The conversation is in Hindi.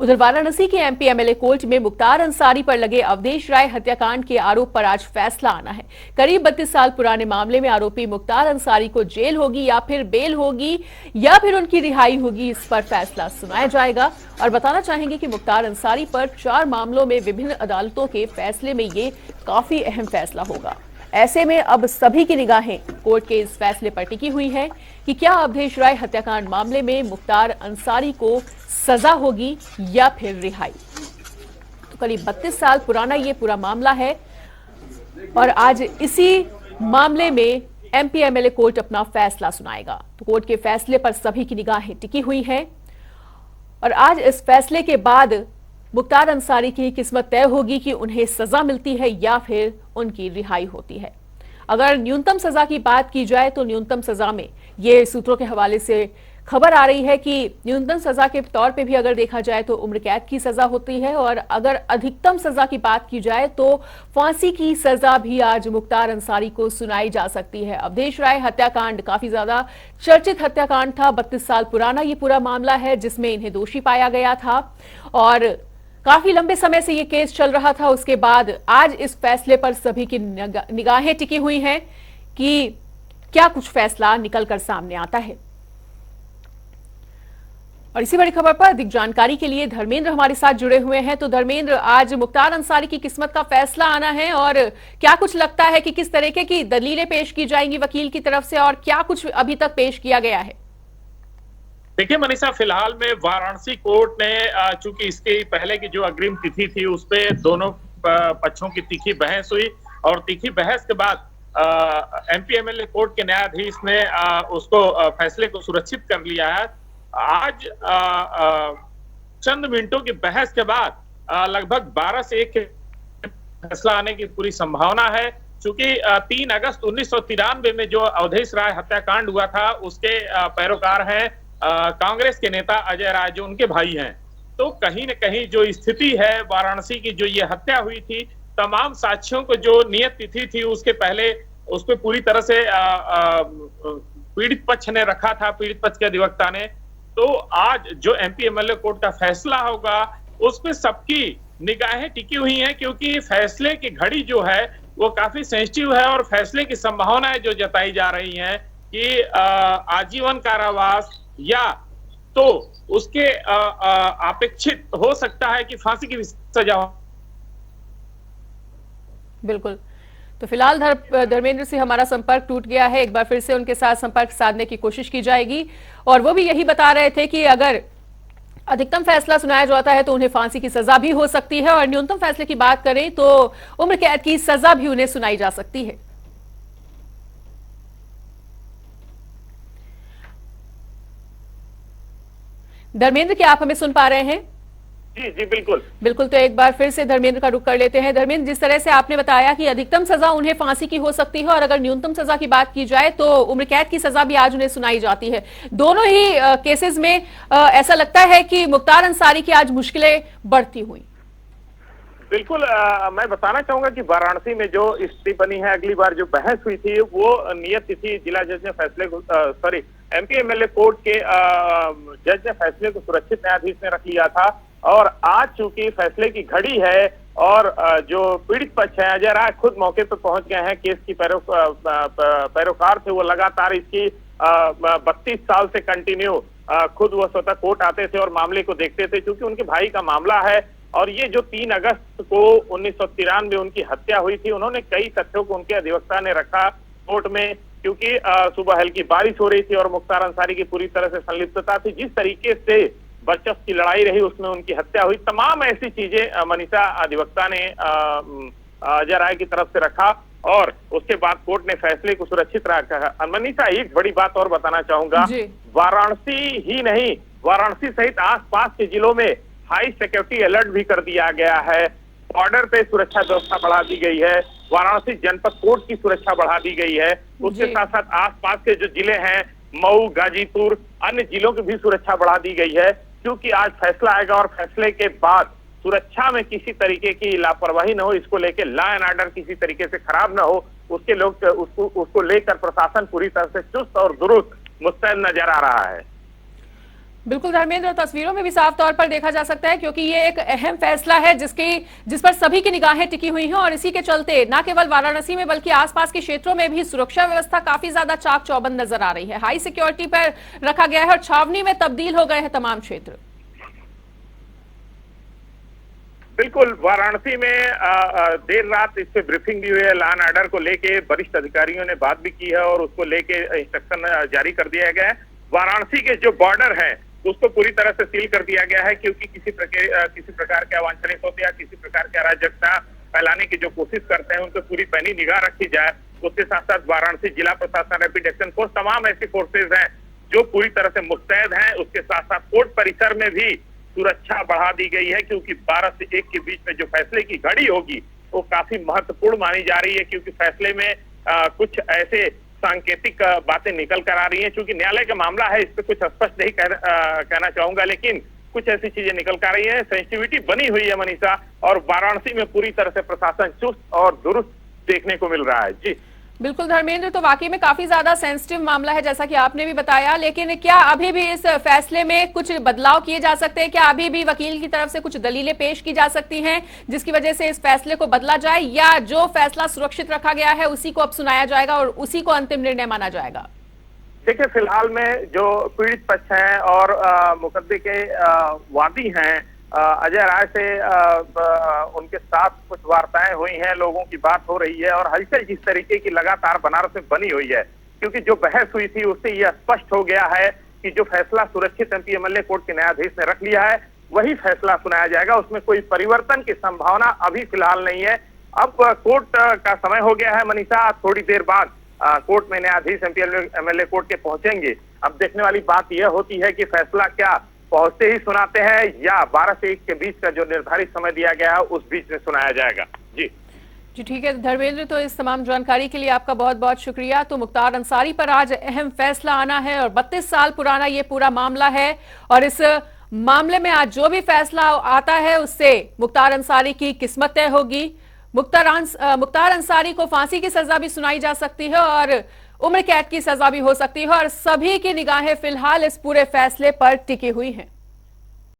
उधर वाराणसी के एमपी एमएलए कोर्ट में मुख्तार अंसारी पर लगे अवधेश राय हत्याकांड के आरोप पर आज फैसला आना है। करीब 32 साल पुराने मामले में आरोपी मुख्तार अंसारी को जेल होगी या फिर बेल होगी या फिर उनकी रिहाई होगी, इस पर फैसला सुनाया जाएगा। और बताना चाहेंगे कि मुख्तार अंसारी पर 4 मामलों में विभिन्न अदालतों के फैसले में ये काफी अहम फैसला होगा। ऐसे में अब सभी की निगाहें कोर्ट के इस फैसले पर टिकी हुई है कि क्या अवधेश राय हत्याकांड मामले में मुख्तार अंसारी को सजा होगी या फिर रिहाई। तो करीब 32 साल पुराना ये पूरा मामला है और आज इसी मामले में एमपी एमएलए कोर्ट अपना फैसला सुनाएगा। तो कोर्ट के फैसले पर सभी की निगाहें टिकी हुई हैं और आज इस फैसले के बाद मुख्तार अंसारी की किस्मत तय होगी कि उन्हें सजा मिलती है या फिर उनकी रिहाई होती है। अगर न्यूनतम सजा की बात की जाए तो न्यूनतम सजा में ये सूत्रों के हवाले से खबर आ रही है कि न्यूनतम सजा के तौर पे भी अगर देखा जाए तो उम्र कैद की सजा होती है और अगर अधिकतम सजा की बात की जाए तो फांसी की सजा भी आज मुख्तार अंसारी को सुनाई जा सकती है। अवधेश राय हत्याकांड काफी ज्यादा चर्चित हत्याकांड था। 32 साल पुराना ये पूरा मामला है जिसमें इन्हें दोषी पाया गया था और काफी लंबे समय से ये केस चल रहा था। उसके बाद आज इस फैसले पर सभी की निगाहें टिकी हुई हैं कि क्या कुछ फैसला निकलकर सामने आता है। और इसी बड़ी खबर पर अधिक जानकारी के लिए धर्मेंद्र हमारे साथ जुड़े हुए हैं। तो धर्मेंद्र, आज मुख्तार अंसारी की किस्मत का फैसला आना है और क्या कुछ लगता है कि किस तरीके की दलीलें पेश की जाएंगी वकील की तरफ से और क्या कुछ अभी तक पेश किया गया है? देखिए मनीषा, फिलहाल में वाराणसी कोर्ट ने चूंकि इसके पहले की जो अग्रिम तिथि थी उस पे दोनों पक्षों की तीखी बहस हुई और तीखी बहस के बाद एमपी एमएलए कोर्ट के न्यायाधीश ने उसको फैसले को सुरक्षित कर लिया है। आज चंद मिनटों की बहस के बाद लगभग 12 से 1 फैसला आने की पूरी संभावना है। चूंकि 3 अगस्त 1993 में जो अवधेश राय हत्याकांड हुआ था उसके पैरोकार हैं कांग्रेस के नेता अजय राय, जो उनके भाई हैं। तो कहीं न कहीं जो स्थिति है वाराणसी की, जो ये हत्या हुई थी, तमाम साक्ष्यों को जो नियत तिथि थी उसके पहले उस पर पूरी तरह से पीड़ित पक्ष ने रखा था, पीड़ित पक्ष के अधिवक्ता ने। तो आज जो एमपी एमएलए कोर्ट का फैसला होगा उस पे सबकी निगाहें टिकी हुई हैं क्योंकि फैसले की घड़ी जो है वो काफी सेंसिटिव है और फैसले की संभावनाएं जो जताई जा रही हैं कि आजीवन कारावास या तो उसके अपेक्षित हो सकता है कि फांसी की सजा हो। बिल्कुल। तो फिलहाल धर्मेंद्र से हमारा संपर्क टूट गया है। एक बार फिर से उनके साथ संपर्क साधने की कोशिश की जाएगी और वो भी यही बता रहे थे कि अगर अधिकतम फैसला सुनाया जाता है तो उन्हें फांसी की सजा भी हो सकती है और न्यूनतम फैसले की बात करें तो उम्र कैद की सजा भी उन्हें सुनाई जा सकती है। धर्मेंद्र, क्या आप हमें सुन पा रहे हैं? जी जी बिल्कुल बिल्कुल। तो एक बार फिर से धर्मेंद्र का रुख कर लेते हैं। धर्मेंद्र, जिस तरह से आपने बताया कि अधिकतम सजा उन्हें फांसी की हो सकती है और अगर न्यूनतम सजा की बात की जाए तो उम्र कैद की सजा भी आज उन्हें सुनाई जाती है। दोनों ही केसेस में ऐसा लगता है कि मुख्तार अंसारी की आज मुश्किलें बढ़ती हुई। बिल्कुल। मैं बताना चाहूंगा कि वाराणसी में जो स्थिति बनी है, अगली बार जो बहस हुई थी वो नियत तिथि जिला जज ने फैसले को एमपी एमएलए कोर्ट के जज ने फैसले को सुरक्षित न्यायाधीश ने रख लिया था और आज चूंकि फैसले की घड़ी है और जो पीड़ित पक्ष है अजय राय खुद मौके पर पहुंच गए हैं, केस की पैरोकार थे, वो लगातार इसकी 32 साल से कंटिन्यू खुद वो स्वतः कोर्ट आते थे और मामले को देखते थे क्योंकि उनके भाई का मामला है। और ये जो 3 अगस्त को 1993 में उनकी हत्या हुई थी, उन्होंने कई तथ्यों को उनके अधिवक्ता ने रखा कोर्ट में क्योंकि सुबह हल्की बारिश हो रही थी और मुख्तार अंसारी की पूरी तरह से संलिप्तता थी। जिस तरीके से वर्चस्व की लड़ाई रही उसमें उनकी हत्या हुई, तमाम ऐसी चीजें मनीषा अधिवक्ता ने अजय राय की तरफ से रखा और उसके बाद कोर्ट ने फैसले को सुरक्षित रखा। मनीषा, एक बड़ी बात और बताना चाहूंगा, वाराणसी ही नहीं, वाराणसी सहित आसपास के जिलों में हाई सिक्योरिटी अलर्ट भी कर दिया गया है। बॉर्डर पे सुरक्षा व्यवस्था बढ़ा दी गई है। वाराणसी जनपद कोर्ट की सुरक्षा बढ़ा दी गई है। उसके साथ साथ आसपास के जो जिले हैं, मऊ, गाजीपुर, अन्य जिलों की भी सुरक्षा बढ़ा दी गई है क्योंकि आज फैसला आएगा और फैसले के बाद सुरक्षा में किसी तरीके की लापरवाही न हो, इसको लेकर लॉ एंड ऑर्डर किसी तरीके से खराब न हो, उसके लोग उसको लेकर प्रशासन पूरी तरह से चुस्त और दुरुस्त मुस्तैद नजर आ रहा है। बिल्कुल धर्मेंद्र, तस्वीरों में भी साफ तौर पर देखा जा सकता है क्योंकि ये एक अहम फैसला है जिस पर सभी की निगाहें टिकी हुई हैं और इसी के चलते न केवल वाराणसी में बल्कि आसपास के क्षेत्रों में भी सुरक्षा व्यवस्था काफी ज्यादा चाक चौबंद नजर आ रही है। हाई सिक्योरिटी पर रखा गया है और छावनी में तब्दील हो गए हैं तमाम क्षेत्र। बिल्कुल, वाराणसी में देर रात इस पे ब्रीफिंग भी हुई है। लॉ एंड ऑर्डर को लेके वरिष्ठ अधिकारियों ने बात भी की है और उसको लेके इंस्ट्रक्शन जारी कर दिया गया है। वाराणसी के जो बॉर्डर है उसको पूरी तरह से सील कर दिया गया है क्योंकि किसी प्रकार के अवांछनीय होते या किसी प्रकार की अराजकता फैलाने की जो कोशिश करते हैं उन पर पूरी पैनी निगाह रखी जाए। उसके साथ साथ वाराणसी जिला प्रशासन, रैपिड एक्शन फोर्स, तमाम ऐसी फोर्सेज हैं जो पूरी तरह से मुस्तैद हैं। उसके साथ साथ कोर्ट परिसर में भी सुरक्षा बढ़ा दी गई है क्योंकि 12 से 1 के बीच में जो फैसले की घड़ी होगी वो काफी महत्वपूर्ण मानी जा रही है क्योंकि फैसले में कुछ ऐसे सांकेतिक बातें निकल कर आ रही हैं। क्योंकि न्यायालय का मामला है, इस पे कुछ स्पष्ट नहीं कहना चाहूंगा, लेकिन कुछ ऐसी चीजें निकल कर आ रही है। सेंसिटिविटी बनी हुई है मनीषा, और वाराणसी में पूरी तरह से प्रशासन चुस्त और दुरुस्त देखने को मिल रहा है। जी बिल्कुल धर्मेंद्र, तो वाकई में काफी ज्यादा सेंसिटिव मामला है जैसा कि आपने भी बताया, लेकिन क्या अभी भी इस फैसले में कुछ बदलाव किए जा सकते हैं? क्या अभी भी वकील की तरफ से कुछ दलीलें पेश की जा सकती हैं जिसकी वजह से इस फैसले को बदला जाए, या जो फैसला सुरक्षित रखा गया है उसी को अब सुनाया जाएगा और उसी को अंतिम निर्णय माना जाएगा? देखिए, फिलहाल में जो पीड़ित पक्ष हैं और मुकदमे के वादी हैं अजय राय से उनके साथ कुछ वार्ताएं हुई हैं, लोगों की बात हो रही है और हलचल जिस तरीके की लगातार बनारस में बनी हुई है क्योंकि जो बहस हुई थी उससे यह स्पष्ट हो गया है कि जो फैसला सुरक्षित एमपी एमएलए कोर्ट के न्यायाधीश ने रख लिया है वही फैसला सुनाया जाएगा। उसमें कोई परिवर्तन की संभावना अभी फिलहाल नहीं है। अब कोर्ट का समय हो गया है मनीषा, थोड़ी देर बाद कोर्ट में न्यायाधीश एमपी एमएलए कोर्ट के पहुंचेंगे। अब देखने वाली बात यह होती है कि फैसला क्या पहुंचते ही सुनाते हैं या 12 से 1 के बीच का जो निर्धारित समय दिया गया है उस बीच में सुनाया जाएगा। जी ठीक है धर्मेंद्र, तो इस तमाम जानकारी के लिए आपका बहुत बहुत शुक्रिया। तो मुख्तार अंसारी पर आज अहम फैसला आना है और 32 साल पुराना ये पूरा मामला है और इस मामले में आज जो भी फैसला आता है उससे मुख्तार अंसारी की किस्मत तय होगी। मुख्तार अंसारी को फांसी की सजा भी सुनाई जा सकती है और उम्र कैद की सजा भी हो सकती है और सभी की निगाहें फिलहाल इस पूरे फैसले पर टिकी हुई हैं।